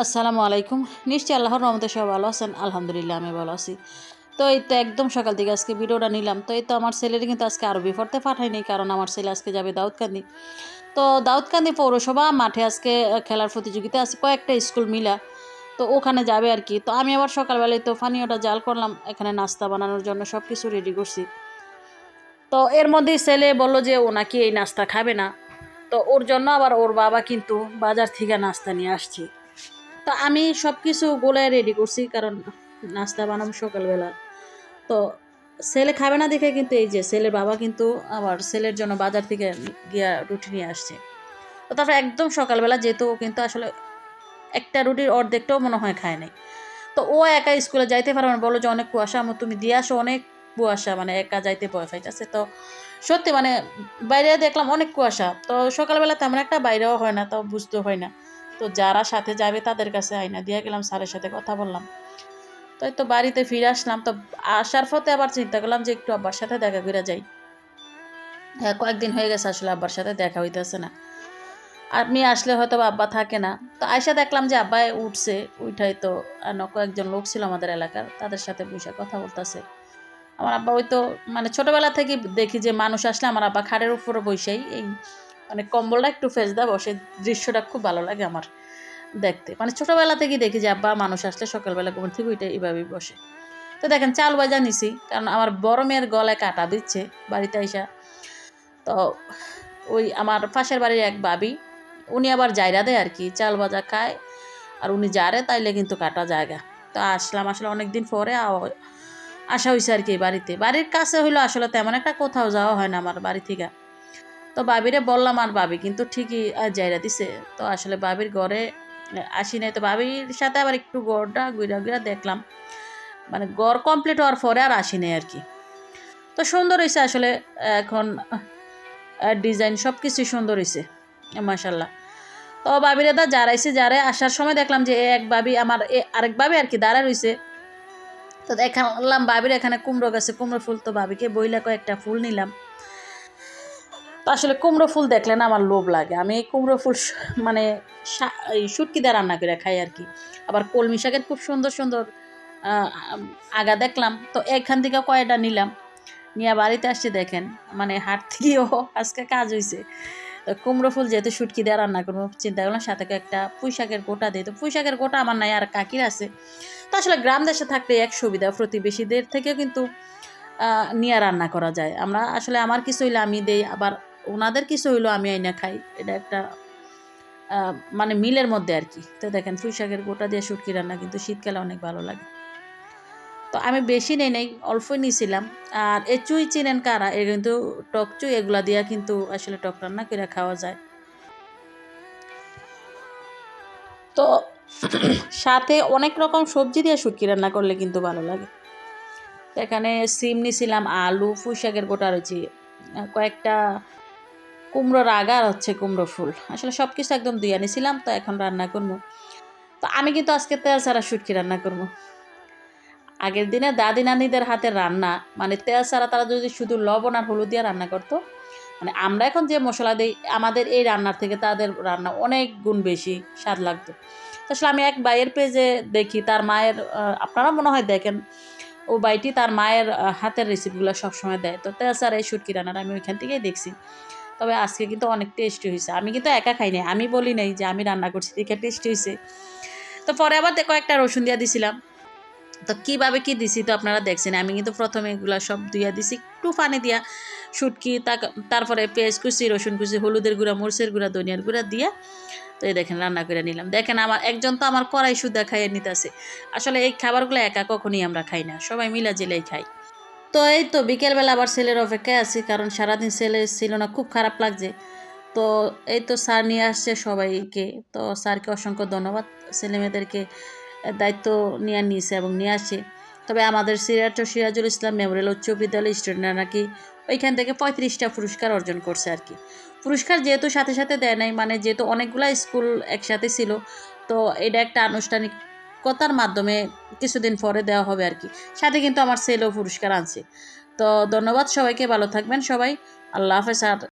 আসসালামু আলাইকুম। নিশ্চয়ই আল্লাহর রহমতে সবাই ভালো আছেন। আলহামদুলিল্লাহ আমি ভালো আছি। তো এই তো একদম সকাল থেকে আজকে ভিডিওটা নিলাম। তো এই তো আমার ছেলের কিন্তু আজকে আরবি পড়তে পাঠাইনি, কারণ আমার ছেলে আজকে যাবে দাউদকান্দি। তো দাউদকান্দি পৌরসভা মাঠে আজকে খেলার প্রতিযোগিতা আছে কয়েকটা স্কুল মিলা। তো ওখানে যাবে আর কি। তো আমি আবার সকালবেলায় তো পানীয়টা জাল করলাম, এখানে নাস্তা বানানোর জন্য সব কিছু রেডি করছি। তো এর মধ্যেই ছেলে বলল যে ও নাকি এই নাস্তা খাবে না। তো ওর জন্য আবার ওর বাবা কিন্তু বাজার থেকে নাস্তা নিয়ে আসছে। তো আমি সব কিছু গোলায় রেডি করছি, কারণ নাস্তা বানাবো সকালবেলা। তো ছেলে খাবে না দেখে কিন্তু এই যে ছেলের বাবা কিন্তু আবার ছেলের জন্য বাজার থেকে গিয়া রুটি নিয়ে আসছে। তো তারপর একদম সকালবেলা যেহেতু ও কিন্তু আসলে একটা রুটির অর্ধেকটাও মনে হয় খায় নাই। তো ও একা স্কুলে যাইতে পারবে না, বলো যে অনেক কুয়াশা, আমার তুমি দিয়ে আসো, অনেক কুয়াশা, মানে একা যাইতে ভয় পাইতেছে। তো সত্যি মানে বাইরে দেখলাম অনেক কুয়াশা। তো সকালবেলা তেমন একটা বাইরেও হয় না, তাও বুঝতে হয় না। তো যারা সাথে যাবে তাদের কাছে আয়না দিয়ে গেলাম, স্যারের সাথে কথা বললাম। তো এই তো বাড়িতে ফিরে আসলাম। তো আসার পথে আবার চিন্তা করলাম যে একটু আব্বার সাথে দেখা করে যাই। হ্যাঁ, কয়েকদিন হয়ে গেছে আসলে আব্বার সাথে দেখা হইতেছে না। আমি আসলে হয়তো বা আব্বা থাকে না। তো আইসা দেখলাম যে আব্বাই উঠছে। উঠাই তো কয়েকজন লোক ছিল আমাদের এলাকার, তাদের সাথে বসে কথা বলতেছে। আমার আব্বা ওই তো মানে ছোটবেলা থেকে দেখি যে মানুষ আসলে আমার আব্বা খাটের উপরে বসেই এই মানে কম্বলটা একটু ফেঁচদা বসে। দৃশ্যটা খুব ভালো লাগে আমার দেখতে। মানে ছোটবেলা থেকেই দেখি যে আব্বা মানুষ আসলে সকালবেলা ঘুম থেকে উঠে এইভাবেই বসে। তো দেখেন চাল বাজা নিছি, কারণ আমার বড় মেয়ের গলায় কাটা দিচ্ছে বাড়িতে আইসা। তো ওই আমার পাশের বাড়ির এক ভাবি, উনি আবার জায়রা দেয় আর কি, চাল ভাজা খায়। আর উনি যারে তাইলে কিন্তু কাটা জায়গা। তো আসলাম আসলে অনেকদিন পরে আসা হয়েছে আর কি বাড়িতে। বাড়ির কাছে হইলো আসলে তেমন একটা কোথাও যাওয়া হয় না আমার বাড়ি থেকে। তো বাবিরে বললাম, আর বাবি কিন্তু ঠিকই জায়রা দিছে। তো আসলে বাবির ঘরে আসি নাই। তো বাবির সাথে আবার একটু গড়টা ঘুরা ঘুরা দেখলাম, মানে গড় কমপ্লিট হওয়ার পরে আর আসি নাই আর কি। তো সুন্দর হয়েছে আসলে। এখন ডিজাইন সব কিছুই সুন্দর হয়েছে মাশাল্লাহ। তো বাবির দা যারাইছে, যারা আসার সময় দেখলাম যে এক বাবি আমার আরেক বাবি আর কি দাঁড়া রয়েছে। তো দেখলাম বাবির এখানে কুমড়ো গাছে কুমড়ো ফুল। তো বাবিকে বইলা কয়েকটা ফুল নিলাম। তো আসলে কুমড়ো ফুল দেখলে না আমার লোভ লাগে। আমি এই কুমড়ো ফুল মানে এই শুটকি দিয়ে রান্না করে খাই আর কি। আবার কলমি শাকের খুব সুন্দর সুন্দর আগা দেখলাম। তো এখান থেকে কয়টা নিলাম, নিয়ে বাড়িতে আসছি। দেখেন মানে হাট থেকেও আজকে কাজ হয়েছে। তো কুমড়ো ফুল যেহেতু শুটকি দিয়ে রান্না করবো, চিন্তা করলাম সাথে একটা পুঁই শাকের গোটা দিই। তো পুঁই শাকের গোটা আমার নাই, আর কাকির আছে। তো আসলে গ্রাম দেশে থাকলে এক সুবিধা, প্রতিবেশীদের থেকেও কিন্তু নিয়ে রান্না করা যায়। আমরা আসলে আমার কিছু হইলে আমি দেই, আবার ওনাদের কিছু হইলো আমি আইনা খাই। এটা একটা মানে মিলের মধ্যে আর কি। তো দেখেন পুঁই শাকের গোটা দিয়ে শুটকি রান্না কিন্তু শীতকালে অনেক ভালো লাগে। তো আমি বেশি নেই নেই অল্পই নিয়েছিলাম। আর এই চুই চিনেন কারা, এ কিন্তু টক চুই, এগুলা দিয়া কিন্তু আসলে টক রান্না করে খাওয়া যায়। তো সাথে অনেক রকম সবজি দিয়ে শুটকি রান্না করলে কিন্তু ভালো লাগে। তো এখানে সিম নিছিলাম, আলু, পুঁই শাকের গোটা রয়েছে, কয়েকটা কুমড়োর আগা, আর হচ্ছে কুমড়ো ফুল। আসলে সব কিছু একদম ধুইয়া নিছিলাম। তো এখন রান্না করবো। তো আমি কিন্তু আজকে তেল ছাড়া শুটকি রান্না করবো। আগের দিনে দাদি নানিদের হাতের রান্না, মানে তেল ছাড়া তারা যদি শুধু লবণ আর হলুদ দিয়ে রান্না করতো, মানে আমরা এখন যে মশলা দিই, আমাদের এই রান্নার থেকে তাদের রান্না অনেক গুণ বেশি স্বাদ লাগতো। তো আসলে আমি এক ভাইয়ের পেজে দেখি, তার মায়ের আপনারা মনে হয় দেখেন, ও ভাইটি তার মায়ের হাতের রেসিপিগুলো সবসময় দেয়। তো তেল ছাড়া এই শুটকি রান্নাটা আমি ওইখান থেকেই দেখছি। তবে আজকে কিন্তু অনেক টেস্টি হয়েছে। আমি কিন্তু একা খাই নাই, আমি বলি নাই যে আমি রান্না করছি দেখে টেস্টি হয়েছে। তো পরে আবার কয়েকটা রসুন দিয়া দিছিলাম। তো কীভাবে কী দিছি তো আপনারা দেখছেন। আমি কিন্তু প্রথমে এগুলা সব দিয়া দিছি একটু পানি দিয়া, শুটকি, তারপরে পেঁয়াজ কুচি, রসুন কুচি, হলুদের গুঁড়া, মরিচের গুঁড়া, ধনিয়ার গুঁড়া দিয়া। তো এই দেখেন রান্না করে নিলাম। দেখেন আমার একজন তো আমার কড়াই সুদ্ধা খাইয়ে নিতেছে। আসলে এই খাবারগুলো একা কখনই আমরা খাই না, সবাই মিলা জেলেই খাই। তো এই তো বিকেলবেলা আবার ছেলের অপেক্ষায় আছি, কারণ সারাদিন ছেলে ছিল না, খুব খারাপ লাগছে। তো এই তো স্যার নিয়ে আসছে সবাইকে। তো স্যারকে অসংখ্য ধন্যবাদ, ছেলেমেয়েদেরকে দায়িত্ব নিয়েছে এবং নিয়ে আসছে। তবে আমাদের সিরাজুল ইসলাম মেমোরিয়াল উচ্চ বিদ্যালয় স্টুডেন্টরা নাকি ওইখান থেকে 35টা পুরস্কার অর্জন করছে আর কি। পুরস্কার যেহেতু সাথে সাথে দেয় নাই, মানে যেহেতু অনেকগুলা স্কুল একসাথে ছিল, তো এটা একটা আনুষ্ঠানিকতার মাধ্যমে কিছুদিন পরে দেওয়া হবে আর কি। সাথে কিন্তু আমার ছেলেও পুরস্কার আনছে। তো ধন্যবাদ সবাইকে, ভালো থাকবেন সবাই। আল্লাহ হাফেজ। আর